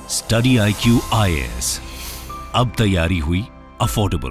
Study IQ IAS, अब तैयारी हुई अफोर्डेबल।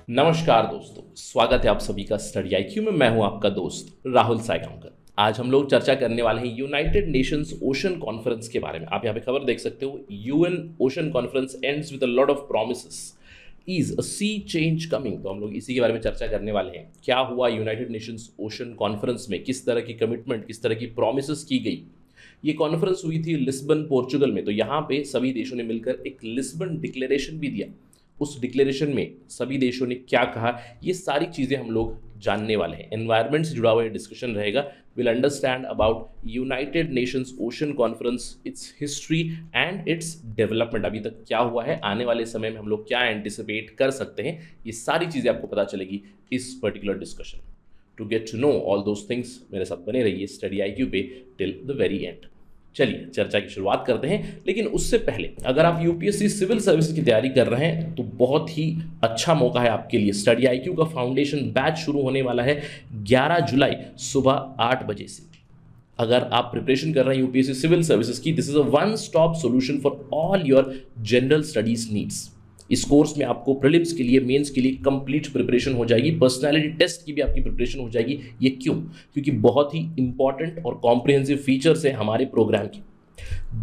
नमस्कार दोस्तों, स्वागत है आप सभी का स्टडी IQ में। मैं हूं आपका दोस्त राहुल सायगांवकर। आज हम लोग चर्चा करने वाले हैं यूनाइटेड नेशंस ओशन कॉन्फ्रेंस के बारे में। आप यहाँ पे खबर देख सकते हो, UN ocean conference ends with a lot of promises, is a sea change coming. तो हम लोग इसी के बारे में चर्चा करने वाले हैं। क्या हुआ यूनाइटेड नेशंस ओशन कॉन्फ्रेंस में, किस तरह की कमिटमेंट, किस तरह की प्रॉमिसेस की गई। ये कॉन्फ्रेंस हुई थी लिस्बन, पोर्चुगल में। तो यहाँ पे सभी देशों ने मिलकर एक लिस्बन डिक्लेरेशन भी दिया। उस डिक्लेरेशन में सभी देशों ने क्या कहा, ये सारी चीज़ें हम लोग जानने वाले हैं। एनवायरनमेंट से जुड़ा हुआ ये डिस्कशन रहेगा। Will understand about United Nations ocean conference, it's history and its development. अभी तक क्या हुआ है, आने वाले समय में हम लोग क्या एंटिसिपेट कर सकते हैं, ये सारी चीज़ें आपको पता चलेगी इस particular discussion. To get to know all those things, मेरे साथ बने रहिए स्टडी IQ पे टिल द वेरी एंड। चलिए चर्चा की शुरुआत करते हैं। लेकिन उससे पहले, अगर आप UPSC सिविल सर्विसेज की तैयारी कर रहे हैं तो बहुत ही अच्छा मौका है आपके लिए। स्टडी IQ का फाउंडेशन बैच शुरू होने वाला है 11 जुलाई सुबह 8 बजे से। अगर आप प्रिपरेशन कर रहे हैं UPSC सिविल सर्विसेज की, this is a one stop solution for all your general studies needs. इस कोर्स में आपको प्रीलिम्स के लिए, मेंस के लिए कंप्लीट प्रिपरेशन हो जाएगी। पर्सनालिटी टेस्ट की भी आपकी प्रिपरेशन हो जाएगी। ये क्यों? क्योंकि बहुत ही इंपॉर्टेंट और कॉम्प्रिहेंसिव फीचर्स है हमारे प्रोग्राम के।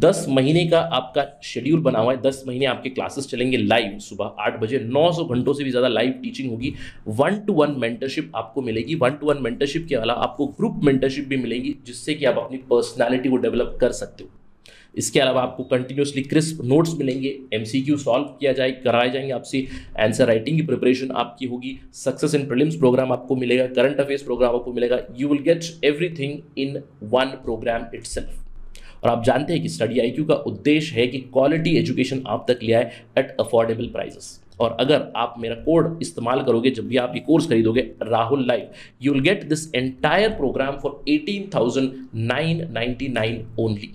10 महीने का आपका शेड्यूल बना हुआ है। 10 महीने आपके क्लासेस चलेंगे लाइव सुबह 8 बजे। 900 घंटों से भी ज़्यादा लाइव टीचिंग होगी। 1-to-1 मेंटरशिप आपको मिलेगी। 1-to-1 मेंटरशिप के अलावा आपको ग्रुप मेंटरशिप भी मिलेंगी, जिससे कि आप अपनी पर्सनैलिटी को डेवलप कर सकते हो। इसके अलावा आपको कंटिन्यूसली क्रिस्प नोट्स मिलेंगे। MCQ सॉल्व कराए जाएंगे आपसे। आंसर राइटिंग की प्रिपरेशन आपकी होगी। सक्सेस इन प्रीलिम्स प्रोग्राम आपको मिलेगा। करंट अफेयर्स प्रोग्राम आपको मिलेगा। You will get everything in one program itself. और आप जानते हैं कि स्टडी IQ का उद्देश्य है कि क्वालिटी एजुकेशन आप तक ले आए एट अफोर्डेबल प्राइसेस। और अगर आप मेरा कोड इस्तेमाल करोगे जब भी आप ये कोर्स खरीदोगे, Rahul live, you will get this entire program for 18,999 only.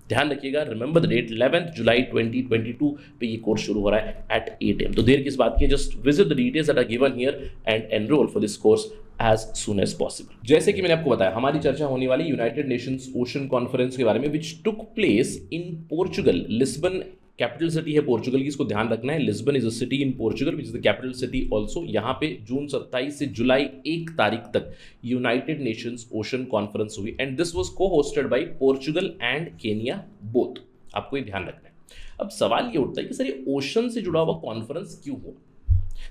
ध्यान रखिएगा, रिमेंबर द डेट, 11 जुलाई 2022 पे ये कोर्स शुरू हो रहा है एट 8 AM। तो देर किस बात की, just visit the details that are given here and enroll for this course as soon as possible. जैसे कि मैंने आपको बताया, हमारी चर्चा होने वाली यूनाइटेड नेशंस ओशन कॉन्फ्रेंस के बारे में, which took place in Portugal. Lisbon capital city है पोर्चुगल की, इसको ध्यान रखना है। Lisbon is a city in Portugal which is the capital city also. यहाँ पे जून 27 से जुलाई 1 तारीख तक यूनाइटेड नेशंस ओशन कॉन्फ्रेंस हुई and this was co hosted by Portugal and Kenya both. आपको ये ध्यान रखना है। अब सवाल ये उठता है कि सर ये ओशन से जुड़ा हुआ कॉन्फ्रेंस क्यों हुआ?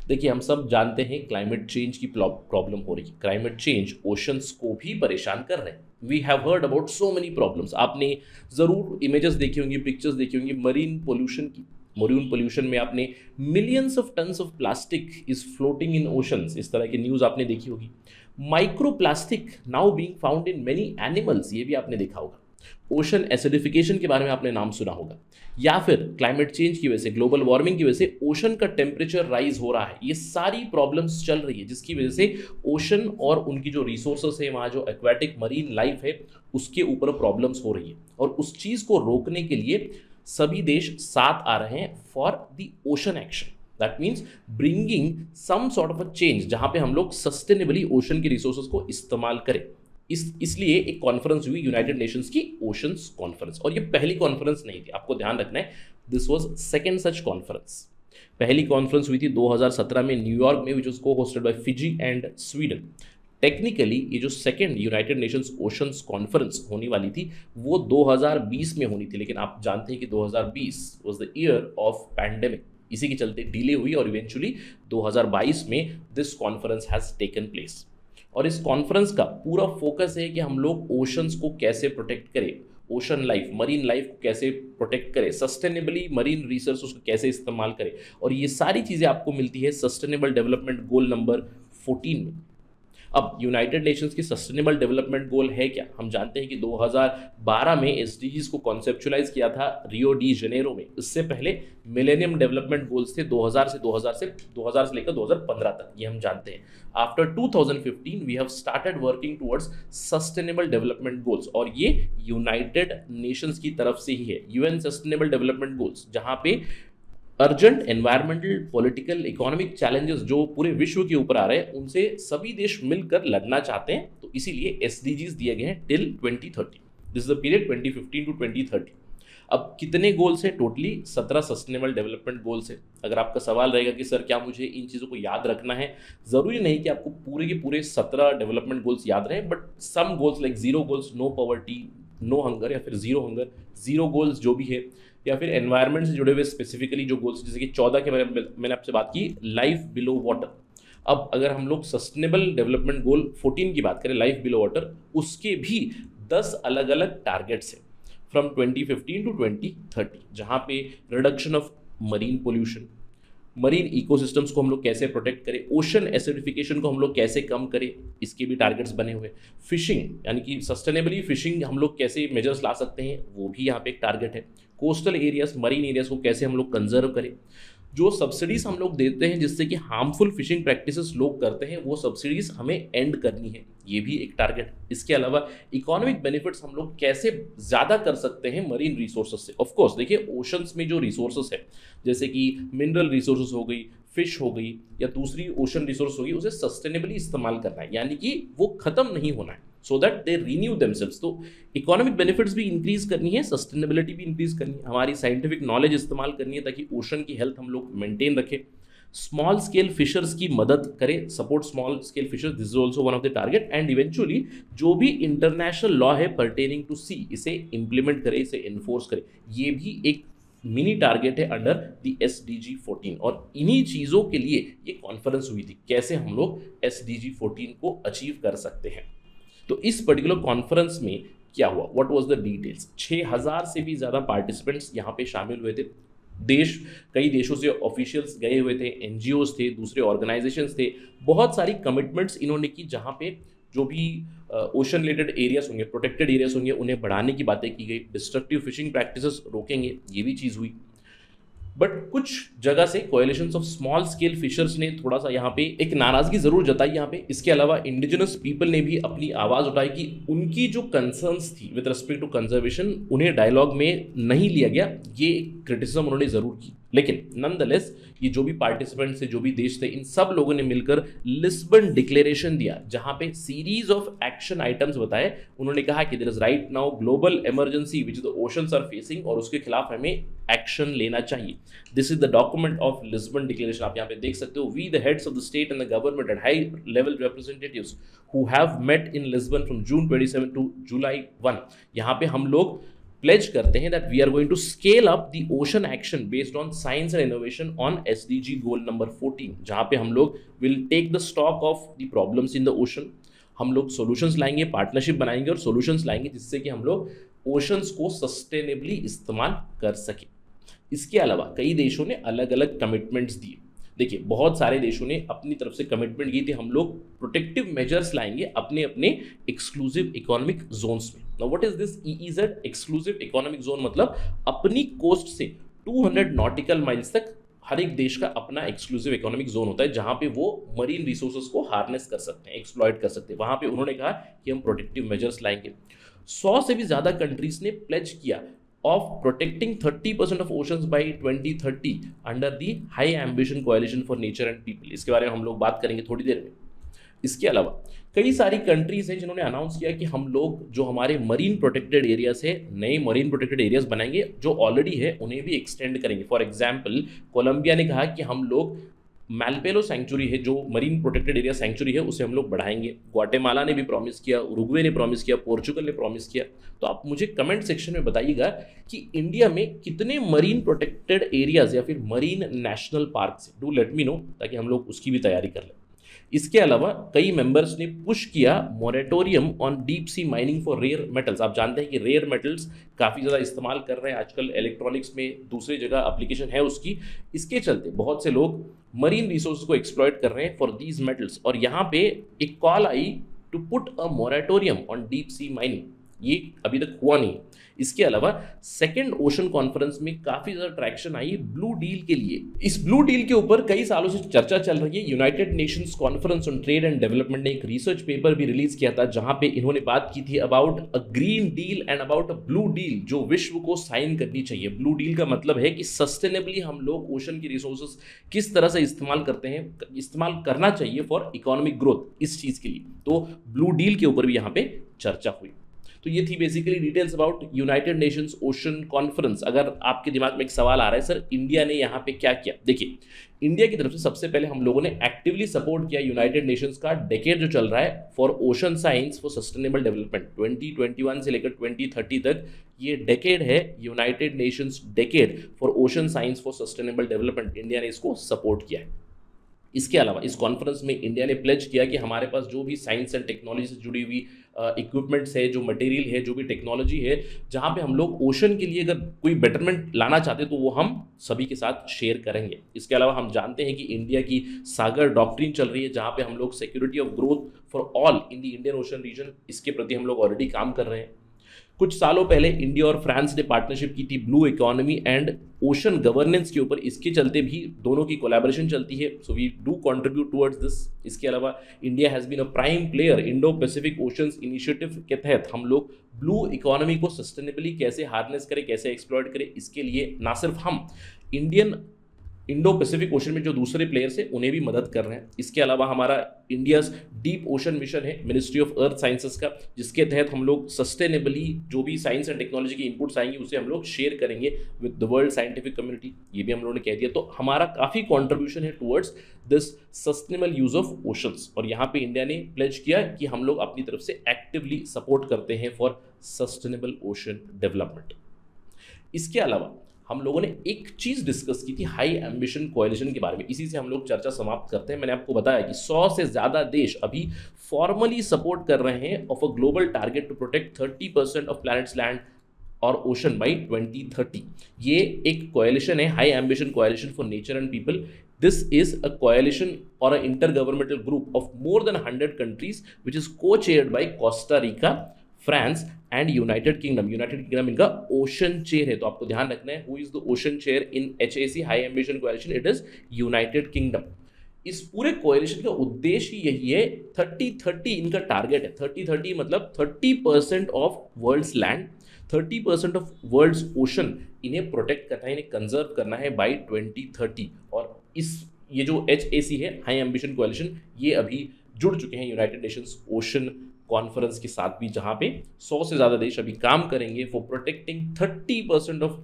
देखिए, हम सब जानते हैं क्लाइमेट चेंज की प्रॉब्लम हो रही है। क्लाइमेट चेंज ओशंस को भी परेशान कर रहे हैं। We have heard about so many problems. आपने ज़रूर इमेजेस देखी होंगी, पिक्चर्स देखी होंगी मरीन पोल्यूशन की। मरीन पोल्यूशन में आपने millions of tons of plastic is floating in oceans, इस तरह की न्यूज़ आपने देखी होगी। Micro plastic now being found in many animals, ये भी आपने देखा होगा। ओशन एसिडिफिकेशन के बारे में आपने नाम सुना होगा। या फिर क्लाइमेट चेंज की वजह से, ग्लोबल वार्मिंग की वजह से ओशन का टेम्परेचर राइज हो रहा है। ये सारी प्रॉब्लम्स चल रही है, जिसकी वजह से ओशन और उनकी जो रिसोर्सेस है, वहाँ जो एक्वेटिक मरीन लाइफ है, उसके ऊपर प्रॉब्लम्स हो रही है। और उस चीज़ को रोकने के लिए सभी देश साथ आ रहे हैं for the ocean action. That means bringing some sort of a change, जहाँ पे हम लोग सस्टेनेबली ओशन की रिसोर्सेज को इस्तेमाल करें। इसलिए एक कॉन्फ्रेंस हुई यूनाइटेड नेशंस की ओशंस कॉन्फ्रेंस। और ये पहली कॉन्फ्रेंस नहीं थी, आपको ध्यान रखना है। This was second such conference. पहली कॉन्फ्रेंस हुई थी 2017 में न्यूयॉर्क में, which was co hosted bye Fiji and Sweden. Technically ये जो second United Nations oceans conference होने वाली थी वो 2020 में होनी थी, लेकिन आप जानते हैं कि 2020 was the year of pandemic. इसी के चलते डिले हुई और इवेंचुअली 2022 में this conference has taken place. और इस कॉन्फ्रेंस का पूरा फोकस है कि हम लोग ओशंस को कैसे प्रोटेक्ट करें, ओशन लाइफ, मरीन लाइफ को कैसे प्रोटेक्ट करें, सस्टेनेबली मरीन रिसोर्स को कैसे इस्तेमाल करें। और ये सारी चीज़ें आपको मिलती है सस्टेनेबल डेवलपमेंट गोल नंबर 14 में। अब यूनाइटेड नेशंस की सस्टेनेबल डेवलपमेंट गोल है क्या? हम जानते हैं कि 2012 में SDGs को कॉन्सेप्चुलाइज किया था रियो डी जनेरो में। इससे पहले मिलेनियम डेवलपमेंट गोल्स थे 2000 से लेकर 2015 तक, ये हम जानते हैं। After 2015 we have started working towards sustainable development goals, और ये यूनाइटेड नेशंस की तरफ से ही है, UN सस्टेनेबल डेवलपमेंट गोल्स, जहाँ पे urgent environmental, political, economic challenges जो पूरे विश्व के ऊपर आ रहे हैं उनसे सभी देश मिलकर लड़ना चाहते हैं, तो इसीलिए एसडीजीज दिए गए हैं till 2030। This is the period 2015 to 2030। अब कितने गोल्स हैं? टोटली 17 सस्टेनेबल डेवलपमेंट गोल्स है। अगर आपका सवाल रहेगा कि सर क्या मुझे इन चीज़ों को याद रखना है, ज़रूरी नहीं कि आपको पूरे के पूरे 17 डेवलपमेंट गोल्स याद रहें, but some goals like zero goals, no poverty, no hunger, या फिर जीरो हंगर, जीरो गोल्स जो भी है, या फिर एनवायरनमेंट से जुड़े हुए स्पेसिफिकली जो गोल्स, जैसे कि 14 के बारे में मैंने आपसे बात की, लाइफ बिलो वाटर। अब अगर हम लोग सस्टेनेबल डेवलपमेंट गोल 14 की बात करें, लाइफ बिलो वाटर, उसके भी 10 अलग अलग टारगेट्स हैं फ्रॉम 2015 टू 2030, जहाँ पे reduction of marine pollution, marine ecosystems को हम लोग कैसे प्रोटेक्ट करें, ओशन एसिडिफिकेशन को हम लोग कैसे कम करें, इसके भी टारगेट्स बने हुए। फिशिंग यानी कि सस्टेनेबली फिशिंग हम लोग कैसे मेजर्स ला सकते हैं, वो भी यहाँ पे एक टारगेट है। कोस्टल एरियाज, मरीन एरियाज को कैसे हम लोग कंजर्व करें। जो सब्सिडीज हम लोग देते हैं जिससे कि हार्मफुल फिशिंग प्रैक्टिसेस लोग करते हैं, वो सब्सिडीज हमें एंड करनी है, ये भी एक टारगेट। इसके अलावा इकोनॉमिक बेनिफिट्स हम लोग कैसे ज़्यादा कर सकते हैं मरीन रिसोर्सेज से। ऑफ कोर्स देखिए, ओशंस में जो रिसोर्सेज है, जैसे कि मिनरल रिसोर्सेज हो गई, फिश हो गई, या दूसरी ओशन रिसोर्स होगी, उसे सस्टेनेबली इस्तेमाल करना है, यानी कि वो खत्म नहीं होना है, so that they renew themselves. तो इकोनॉमिक बेनिफिट्स भी इंक्रीज करनी है, सस्टेनेबिलिटी भी इंक्रीज करनी है, हमारी साइंटिफिक नॉलेज इस्तेमाल करनी है ताकि ओशन की हेल्थ हम लोग मेंटेन रखें। स्मॉल स्केल फिशर्स की मदद करें, support small scale fishers, this is also one of the target. And eventually जो भी इंटरनेशनल लॉ है पर्टेनिंग टू सी, इसे इंप्लीमेंट करें, इसे इन्फोर्स करें, ये भी एक मिनी टारगेट है अंडर द SDG 14। और इन्हीं चीज़ों के लिए ये कॉन्फ्रेंस हुई थी, कैसे हम लोग SDG 14 को अचीव कर सकते हैं। तो इस पर्टिकुलर कॉन्फ्रेंस में क्या हुआ, व्हाट वाज द डिटेल्स। 6000 से भी ज़्यादा पार्टिसिपेंट्स यहाँ पे शामिल हुए थे। कई देशों से ऑफिशियल्स गए हुए थे, NGOs थे, दूसरे ऑर्गेनाइजेशंस थे, बहुत सारी कमिटमेंट्स इन्होंने की, जहाँ पे जो भी ओशन रिलेटेड एरियाज होंगे, प्रोटेक्टेड एरियाज होंगे, उन्हें बढ़ाने की बातें की गई। डिस्ट्रक्टिव फिशिंग प्रैक्टिसेस रोकेंगे, ये भी चीज़ हुई। बट कुछ जगह से coalitions of small scale fishers ने थोड़ा सा यहाँ पे एक नाराजगी जरूर जताई यहाँ पे। इसके अलावा इंडिजिनस पीपल ने भी अपनी आवाज़ उठाई कि उनकी जो कंसर्न्स थी विद रिस्पेक्ट टू कंजर्वेशन, उन्हें डायलॉग में नहीं लिया गया। ये क्रिटिसिज्म उन्होंने ज़रूर की, लेकिन नॉनदलेस ये जो भी पार्टिसिपेंट्स थे, जो भी देश थे, इन सब लोगों ने मिलकर लिस्बन डिक्लेरेशन दिया, जहाँ पे सीरीज ऑफ एक्शन आइटम्स बताए। उन्होंने कहा कि there is right now global emergency which the oceans are facing, और उसके खिलाफ हमें एक्शन लेना चाहिए। This is the document of Lisbon declaration, आप यहाँ पे देख सकते हो। We the heads of the state and the government and high level representatives who have met in Lisbon from June 27 to July 1, यहाँ पे हम लोग प्लेज करते हैं that we are going to scale up the ocean action based on science and innovation on SDG goal number 14, जहाँ पे हम लोग will take the stock of the problems in the ocean. हम लोग सॉल्यूशंस लाएंगे, partnership बनाएंगे और solutions लाएंगे, जिससे कि हम लोग ओशंस को सस्टेनेबली इस्तेमाल कर सके। इसके अलावा कई देशों ने अलग अलग कमिटमेंट्स दिए। देखिए, बहुत सारे देशों ने अपनी तरफ से कमिटमेंट की थी, हम लोग प्रोटेक्टिव मेजर्स लाएंगे अपने अपने एक्सक्लूसिव इकोनॉमिक जोन्स में। Now what is this EEZ exclusive economic zone? मतलब अपनी कोस्ट से 200 नॉटिकल माइल्स तक हर एक देश का अपना एक्सक्लूसिव इकोनॉमिक जोन होता है, जहां पे वो मरीन रिसोर्सेज को हार्नेस कर सकते हैं, एक्सप्लॉइट कर सकते हैं। वहां पे उन्होंने कहा कि हम प्रोटेक्टिव मेजर्स लाएंगे। 100 से भी ज्यादा कंट्रीज ने प्लेज किया of protecting 30% of oceans by 2030 under the high ambition coalition for nature and people। इसके बारे में हम लोग बात करेंगे थोड़ी देर में। इसके अलावा कई सारी कंट्रीज हैं जिन्होंने अनाउंस किया कि हम लोग जो हमारे मरीन प्रोटेक्टेड एरियाज है, नए मरीन प्रोटेक्टेड एरियाज बनाएंगे, जो ऑलरेडी है उन्हें भी एक्सटेंड करेंगे। फॉर एग्जाम्पल, कोलंबिया ने कहा कि हम लोग मैलपेलो सेंचुरी है, जो मरीन प्रोटेक्टेड एरिया सेंचुरी है, उसे हम लोग बढ़ाएंगे। ग्वाटेमाला ने भी प्रॉमिस किया, उरुग्वे ने प्रॉमिस किया, पोर्चुगल ने प्रॉमिस किया। तो आप मुझे कमेंट सेक्शन में बताइएगा कि इंडिया में कितने मरीन प्रोटेक्टेड एरियाज या फिर मरीन नेशनल पार्क्स हैं। डू लेट मी नो, ताकि हम लोग उसकी भी तैयारी कर लें। इसके अलावा कई मेंबर्स ने पुश किया moratorium on deep sea mining for rare metals. आप जानते हैं कि रेयर मेटल्स काफ़ी ज़्यादा इस्तेमाल कर रहे हैं आजकल, इलेक्ट्रॉनिक्स में दूसरी जगह एप्लीकेशन है उसकी। इसके चलते बहुत से लोग मरीन रिसोर्स को एक्सप्लॉइट कर रहे हैं फॉर दीज मेटल्स, और यहाँ पे एक कॉल आई to put a moratorium on deep sea mining. ये अभी तक हुआ नहीं। इसके अलावा सेकेंड ओशन कॉन्फ्रेंस में काफी ज्यादा ट्रैक्शन आई ब्लू डील के लिए। इस ब्लू डील के ऊपर कई सालों से चर्चा चल रही है। United Nations conference on trade and development ने एक रिसर्च पेपर भी रिलीज किया था जहां पे इन्होंने बात की थी about a green deal and about a blue deal जो विश्व को साइन करनी चाहिए। ब्लू डील का मतलब है कि सस्टेनेबली हम लोग ओशन की रिसोर्सेज किस तरह से इस्तेमाल करते हैं, इस्तेमाल करना चाहिए फॉर इकोनॉमिक ग्रोथ इस चीज के लिए। तो ब्लू डील के ऊपर भी यहाँ पे चर्चा हुई। तो ये थी basically details about United Nations ocean conference. अगर आपके दिमाग में एक सवाल आ रहा है सर इंडिया ने यहाँ पे क्या किया, देखिए इंडिया की तरफ से सबसे पहले हम लोगों ने एक्टिवली सपोर्ट किया यूनाइटेड नेशंस का डेकेड जो चल रहा है for ocean science for sustainable development 2021 से लेकर 2030 तक ये डेकेड है United Nations decade for ocean science for sustainable development. India ने इसको सपोर्ट किया है। इसके अलावा इस कॉन्फ्रेंस में इंडिया ने प्लेज किया कि हमारे पास जो भी साइंस एंड टेक्नोलॉजी से जुड़ी हुई इक्विपमेंट्स है, जो मटेरियल है, जो भी टेक्नोलॉजी है, जहाँ पे हम लोग ओशन के लिए अगर कोई बेटरमेंट लाना चाहते तो वो हम सभी के साथ शेयर करेंगे। इसके अलावा हम जानते हैं कि इंडिया की सागर डॉक्ट्रिन चल रही है जहाँ पे हम लोग security of growth for all in the Indian ocean region, इसके प्रति हम लोग ऑलरेडी काम कर रहे हैं। कुछ सालों पहले इंडिया और फ्रांस ने पार्टनरशिप की थी blue economy and ocean governance के ऊपर, इसके चलते भी दोनों की कोलैबोरेशन चलती है। So we do contribute towards this. इसके अलावा India has been a prime player Indo Pacific oceans initiative के तहत हम लोग ब्लू इकोनॉमी को सस्टेनेबली कैसे हार्नेस करें, कैसे एक्सप्लॉइट करें, इसके लिए ना सिर्फ हम इंडो पैसिफिक ओशन में जो दूसरे प्लेयर्स हैं उन्हें भी मदद कर रहे हैं। इसके अलावा हमारा इंडियाज डीप ओशन मिशन है मिनिस्ट्री ऑफ अर्थ साइंसेस का, जिसके तहत हम लोग सस्टेनेबली जो भी साइंस एंड टेक्नोलॉजी की इनपुट्स आएंगी उसे हम लोग शेयर करेंगे with the world scientific community, ये भी हम लोगों ने कह दिया। तो हमारा काफ़ी कॉन्ट्रीब्यूशन है towards this sustainable use of oceans, और यहाँ पे इंडिया ने प्लेज किया कि हम लोग अपनी तरफ से एक्टिवली सपोर्ट करते हैं फॉर सस्टेनेबल ओशन डेवलपमेंट। इसके अलावा हम लोगों ने एक चीज़ डिस्कस की थी हाई एम्बिशन कोएलिशन के बारे में, इसी से हम लोग चर्चा समाप्त करते हैं। मैंने आपको बताया कि 100 से ज़्यादा देश अभी फॉर्मली सपोर्ट कर रहे हैं of a global target to protect 30% of planet's land और ओशन बाई 2030। ये एक कोएलिशन है, high ambition coalition for nature and people. This is a coalition और a inter governmental group of more than 100 countries which is co chaired by Costa Rica, France and United Kingdom. United Kingdom इनका ocean chair है, तो आपको ध्यान रखना है who is the ocean chair in HAC high ambition coalition, it is United kingdom. इस पूरे coalition का उद्देश्य यही है, 30-30 इनका टारगेट है। 30-30 मतलब 30% of world's land, 30% of world's ocean इन्हें प्रोटेक्ट करना है, इन्हें कंजर्व करना है बाई 2030। और ये जो HAC है हाई एम्बिशन कोएलिशन, ये अभी जुड़ चुके हैं यूनाइटेड नेशंस ओशन कॉन्फ्रेंस के साथ भी, जहां पे 100 से ज़्यादा देश अभी काम करेंगे for protecting 30% of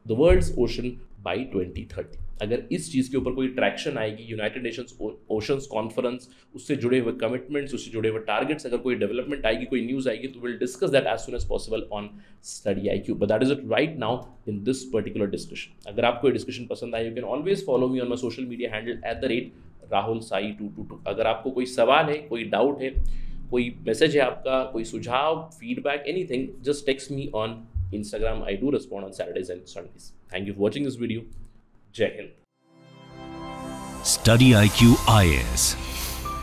the world's ocean by 2030। अगर इस चीज़ के ऊपर कोई ट्रैक्शन आएगी, यूनाइटेड नेशंस ओशंस कॉन्फ्रेंस, उससे जुड़े हुए कमिटमेंट्स, उससे जुड़े हुए टारगेट्स, अगर कोई डेवलपमेंट आएगी, कोई न्यूज़ आएगी, तो will discuss that as soon as possible on study IQ। But that is it right now in this particular discussion. अगर आपको ये डिस्कशन पसंद आए, you can always follow me on my social media handle @RahulSai222। अगर आपको कोई सवाल है, कोई डाउट है, कोई मैसेज है आपका, कोई सुझाव, feedback, anything, just text me on Instagram. I do respond on Saturdays and Sundays. Thank you for watching this video. Jai Hind. Study IQ IAS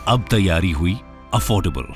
अब तैयारी हुई अफोर्डेबल।